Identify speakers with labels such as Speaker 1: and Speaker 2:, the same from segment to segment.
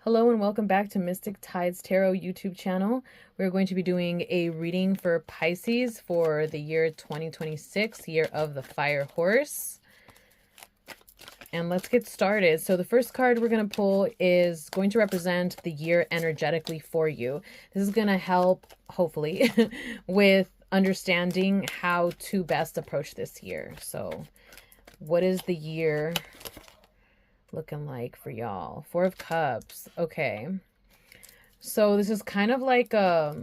Speaker 1: Hello and welcome back to Mystic Tides Tarot YouTube channel. We're going to be doing a reading for Pisces for the year 2026, year of the fire horse. And let's get started. So the first card we're going to pull is going to represent the year energetically for you. This is going to help, hopefully, with understanding how to best approach this year. So what is the year looking like for y'all? Four of Cups. Okay. So this is kind of like a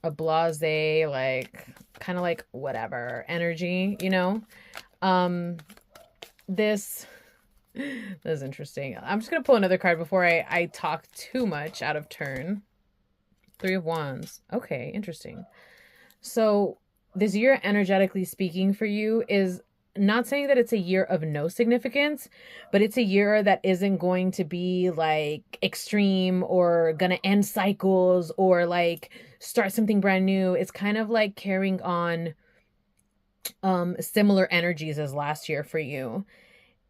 Speaker 1: blasé, like kind of like whatever energy, you know? This is interesting. I'm just going to pull another card before I talk too much out of turn. Three of Wands. Okay, interesting. So this year, energetically speaking for you, is not saying that it's a year of no significance, but it's a year that isn't going to be like extreme or gonna end cycles or like start something brand new. It's kind of like carrying on similar energies as last year for you.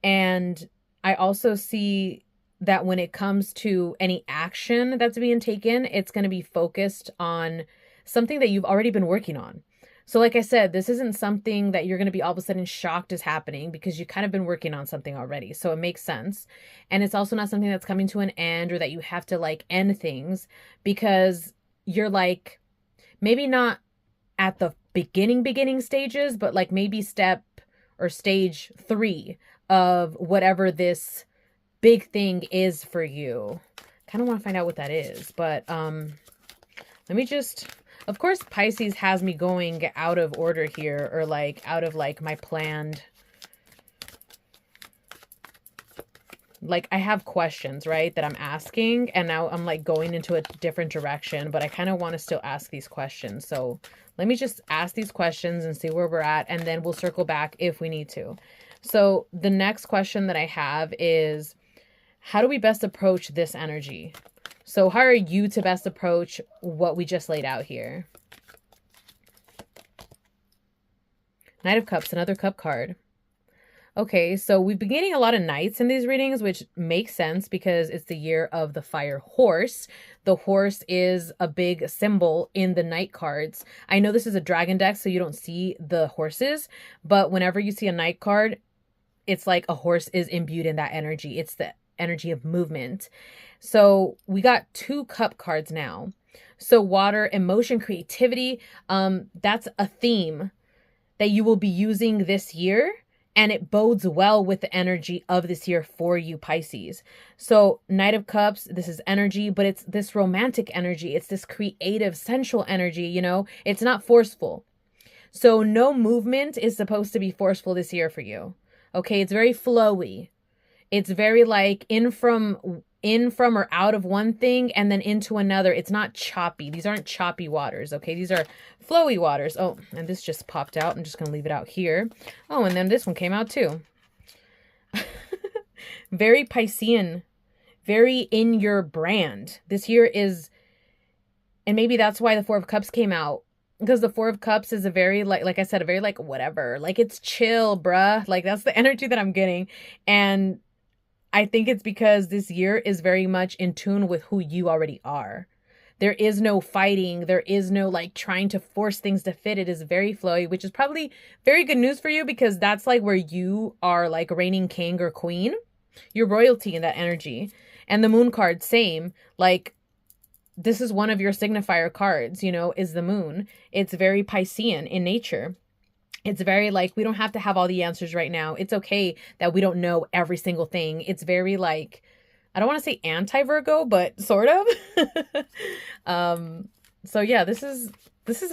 Speaker 1: And I also see that when it comes to any action that's being taken, it's going to be focused on something that you've already been working on. So like I said, this isn't something that you're going to be all of a sudden shocked is happening because you've kind of been working on something already. So it makes sense. And it's also not something that's coming to an end or that you have to like end things because you're like, maybe not at the beginning stages, but like maybe step or stage 3 of whatever this big thing is for you. Kind of want to find out what that is, but let me just... Of course, Pisces has me going out of order here, or like out of like my planned, like I have questions, right, that I'm asking, and now I'm like going into a different direction, but I kind of want to still ask these questions. So let me just ask these questions and see where we're at, and then we'll circle back if we need to. So the next question that I have is, how do we best approach this energy? So how are you to best approach what we just laid out here? Knight of Cups, another cup card. Okay, so we've been getting a lot of knights in these readings, which makes sense because it's the year of the fire horse. The horse is a big symbol in the knight cards. I know this is a dragon deck, so you don't see the horses, but whenever you see a knight card, it's like a horse is imbued in that energy. It's the energy of movement. So we got 2 cup cards now. So water, emotion, creativity, that's a theme that you will be using this year, and it bodes well with the energy of this year for you, Pisces. So Knight of Cups, this is energy, but it's this romantic energy. It's this creative, sensual energy, you know? It's not forceful. So no movement is supposed to be forceful this year for you. Okay, it's very flowy. It's very like in from or out of one thing and then into another. It's not choppy. These aren't choppy waters, okay? These are flowy waters. Oh, and this just popped out. I'm just going to leave it out here. Oh, and then this one came out too. Very Piscean. Very in your brand. This year is, and maybe that's why the 4 of Cups came out. Because the 4 of Cups is a very, like I said, a very like whatever. Like it's chill, bruh. Like that's the energy that I'm getting. And I think it's because this year is very much in tune with who you already are. There is no fighting. There is no like trying to force things to fit. It is very flowy, which is probably very good news for you because that's like where you are like reigning king or queen. You're royalty in that energy. And the moon card, same. Like this is one of your signifier cards, you know, is the moon. It's very Piscean in nature. It's very like, we don't have to have all the answers right now. It's okay that we don't know every single thing. It's very like, I don't want to say anti-Virgo, but sort of. So yeah, this is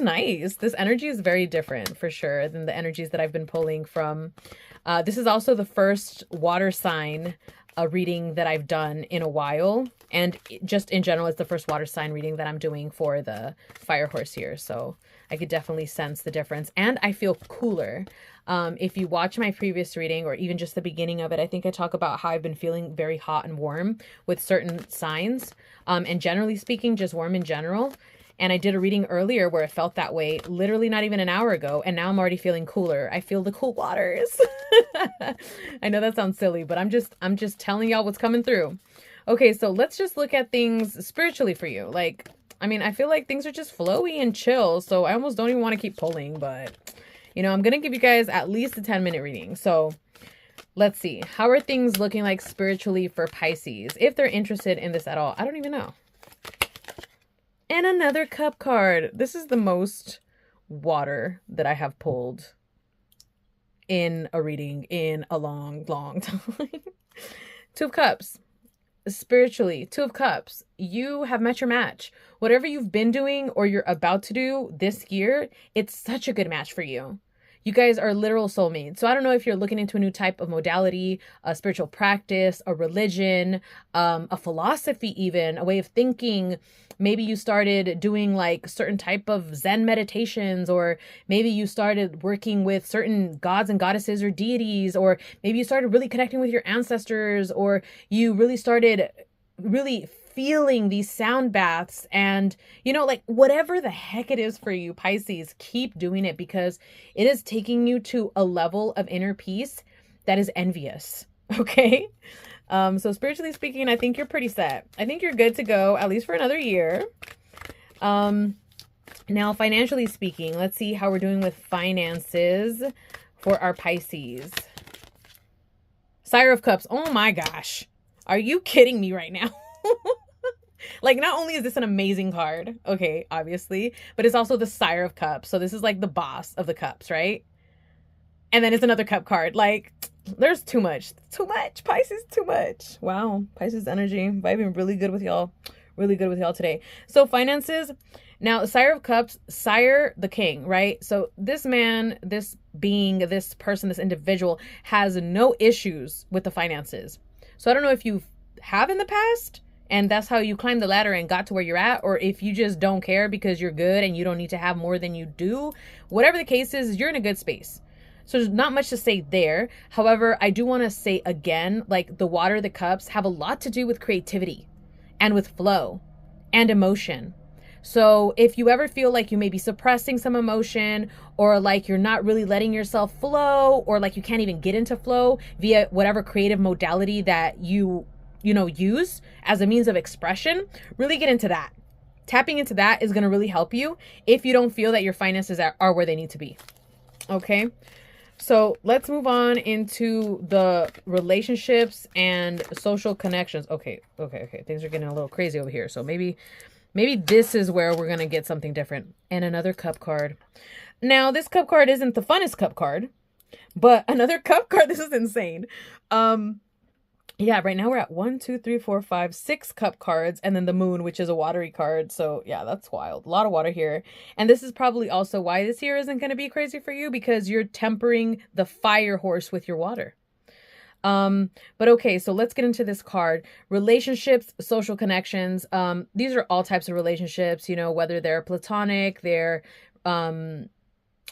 Speaker 1: nice. This energy is very different for sure than the energies that I've been pulling from. This is also the first water sign reading that I've done in a while. And just in general, it's the first water sign reading that I'm doing for the fire horse here. So I could definitely sense the difference. And I feel cooler. If you watch my previous reading or even just the beginning of it, I think I talk about how I've been feeling very hot and warm with certain signs. And generally speaking, just warm in general. And I did a reading earlier where it felt that way, literally not even an hour ago. And now I'm already feeling cooler. I feel the cool waters. I know that sounds silly, but I'm just telling y'all what's coming through. Okay, so let's just look at things spiritually for you. Like, I mean, I feel like things are just flowy and chill, so I almost don't even want to keep pulling, but, you know, I'm going to give you guys at least a 10-minute reading. So let's see. How are things looking like spiritually for Pisces? If they're interested in this at all. I don't even know. And another cup card. This is the most water that I have pulled in a reading in a long, long time. Two of Cups. Spiritually, Two of Cups. You have met your match. Whatever you've been doing or you're about to do this year, it's such a good match for you. You guys are literal soulmates. So I don't know if you're looking into a new type of modality, a spiritual practice, a religion, a philosophy even, a way of thinking. Maybe you started doing like certain type of Zen meditations, or maybe you started working with certain gods and goddesses or deities, or maybe you started really connecting with your ancestors, or you really started really feeling these sound baths. And, you know, like whatever the heck it is for you, Pisces, keep doing it, because it is taking you to a level of inner peace that is envious. Okay. So spiritually speaking, I think you're pretty set. I think you're good to go at least for another year. Now financially speaking, let's see how we're doing with finances for our Pisces. Sire of Cups. Oh my gosh. Are you kidding me right now? Like, not only is this an amazing card, okay, obviously, but it's also the Sire of Cups. So this is like the boss of the cups, right? And then it's another cup card. Like, there's too much. Too much. Pisces, too much. Wow. Pisces energy. Vibing really good with y'all. Really good with y'all today. So finances. Now, Sire of Cups, Sire the King, right? So this man, this being, this person, this individual has no issues with the finances. So I don't know if you have in the past, and that's how you climbed the ladder and got to where you're at, or if you just don't care because you're good and you don't need to have more than you do. Whatever the case is, you're in a good space. So there's not much to say there. However, I do want to say again, like the Water, the Cups have a lot to do with creativity and with flow and emotion. So if you ever feel like you may be suppressing some emotion, or like you're not really letting yourself flow, or like you can't even get into flow via whatever creative modality that you use as a means of expression, really get into that. Tapping into that is going to really help you if you don't feel that your finances are where they need to be. Okay. So let's move on into the relationships and social connections. Okay. Things are getting a little crazy over here. So maybe this is where we're going to get something different. And another cup card. Now, this cup card isn't the funnest cup card, but another cup card. This is insane. Yeah, right now we're at 1, 2, 3, 4, 5, 6 cup cards, and then the moon, which is a watery card. So yeah, that's wild. A lot of water here. And this is probably also why this year isn't going to be crazy for you, because you're tempering the fire horse with your water. But okay, so let's get into this card. Relationships, social connections. These are all types of relationships, you know, whether they're platonic, they're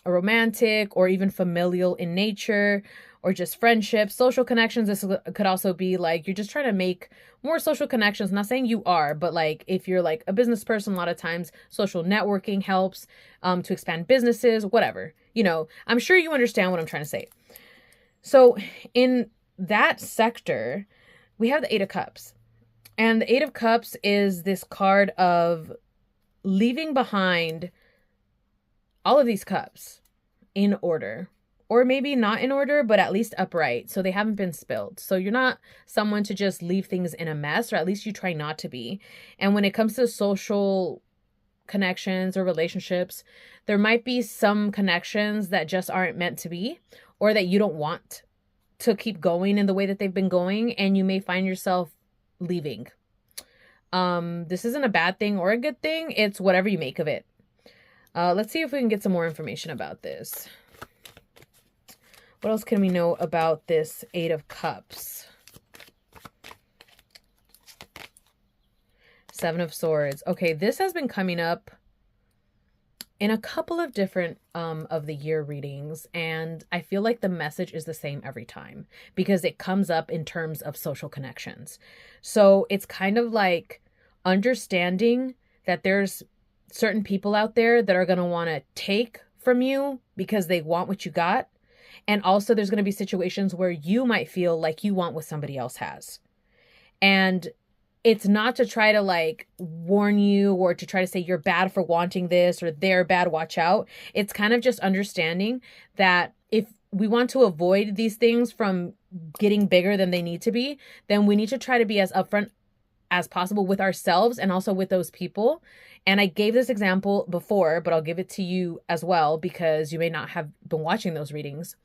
Speaker 1: romantic, or even familial in nature, or just friendships. Social connections, this could also be like you're just trying to make more social connections. Not saying you are, but like if you're like a business person, a lot of times social networking helps to expand businesses, whatever. You know, I'm sure you understand what I'm trying to say. So in that sector, we have the Eight of Cups. And the Eight of Cups is this card of leaving behind all of these cups in order. Or maybe not in order, but at least upright, so they haven't been spilled. So you're not someone to just leave things in a mess, or at least you try not to be. And when it comes to social connections or relationships, there might be some connections that just aren't meant to be, or that you don't want to keep going in the way that they've been going, and you may find yourself leaving. This isn't a bad thing or a good thing. It's whatever you make of it. Let's see if we can get some more information about this. What else can we know about this Eight of Cups? Seven of Swords. Okay, this has been coming up in a couple of different of the year readings, and I feel like the message is the same every time because it comes up in terms of social connections. So it's kind of like understanding that there's certain people out there that are going to want to take from you because they want what you got. And also there's going to be situations where you might feel like you want what somebody else has. And it's not to try to like warn you or to try to say you're bad for wanting this or they're bad, watch out. It's kind of just understanding that if we want to avoid these things from getting bigger than they need to be, then we need to try to be as upfront as possible with ourselves and also with those people. And I gave this example before, but I'll give it to you as well because you may not have been watching those readings.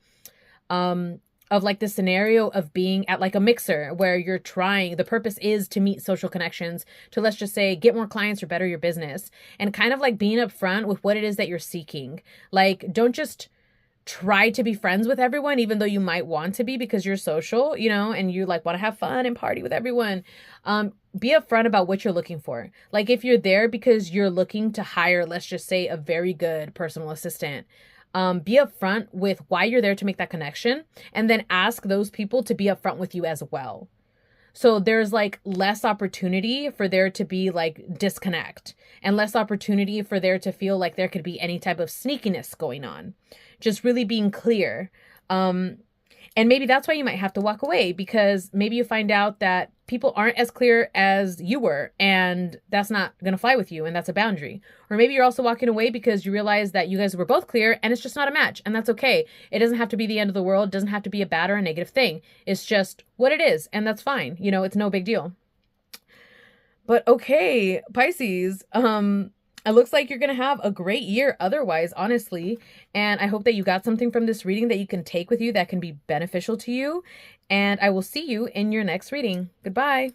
Speaker 1: Of like the scenario of being at like a mixer where you're trying, the purpose is to meet social connections, to let's just say get more clients or better your business, and kind of like being upfront with what it is that you're seeking. Like, don't just try to be friends with everyone, even though you might want to be because you're social, you know, and you like want to have fun and party with everyone. Be upfront about what you're looking for. Like if you're there because you're looking to hire, let's just say, a very good personal assistant, be upfront with why you're there to make that connection, and then ask those people to be upfront with you as well. So there's like less opportunity for there to be like disconnect and less opportunity for there to feel like there could be any type of sneakiness going on. Just really being clear. And maybe that's why you might have to walk away, because maybe you find out that people aren't as clear as you were, and that's not going to fly with you, and that's a boundary. Or maybe you're also walking away because you realize that you guys were both clear and it's just not a match, and that's okay. It doesn't have to be the end of the world. It doesn't have to be a bad or a negative thing. It's just what it is, and that's fine. You know, it's no big deal. But okay, Pisces, it looks like you're going to have a great year otherwise, honestly. And I hope that you got something from this reading that you can take with you that can be beneficial to you. And I will see you in your next reading. Goodbye.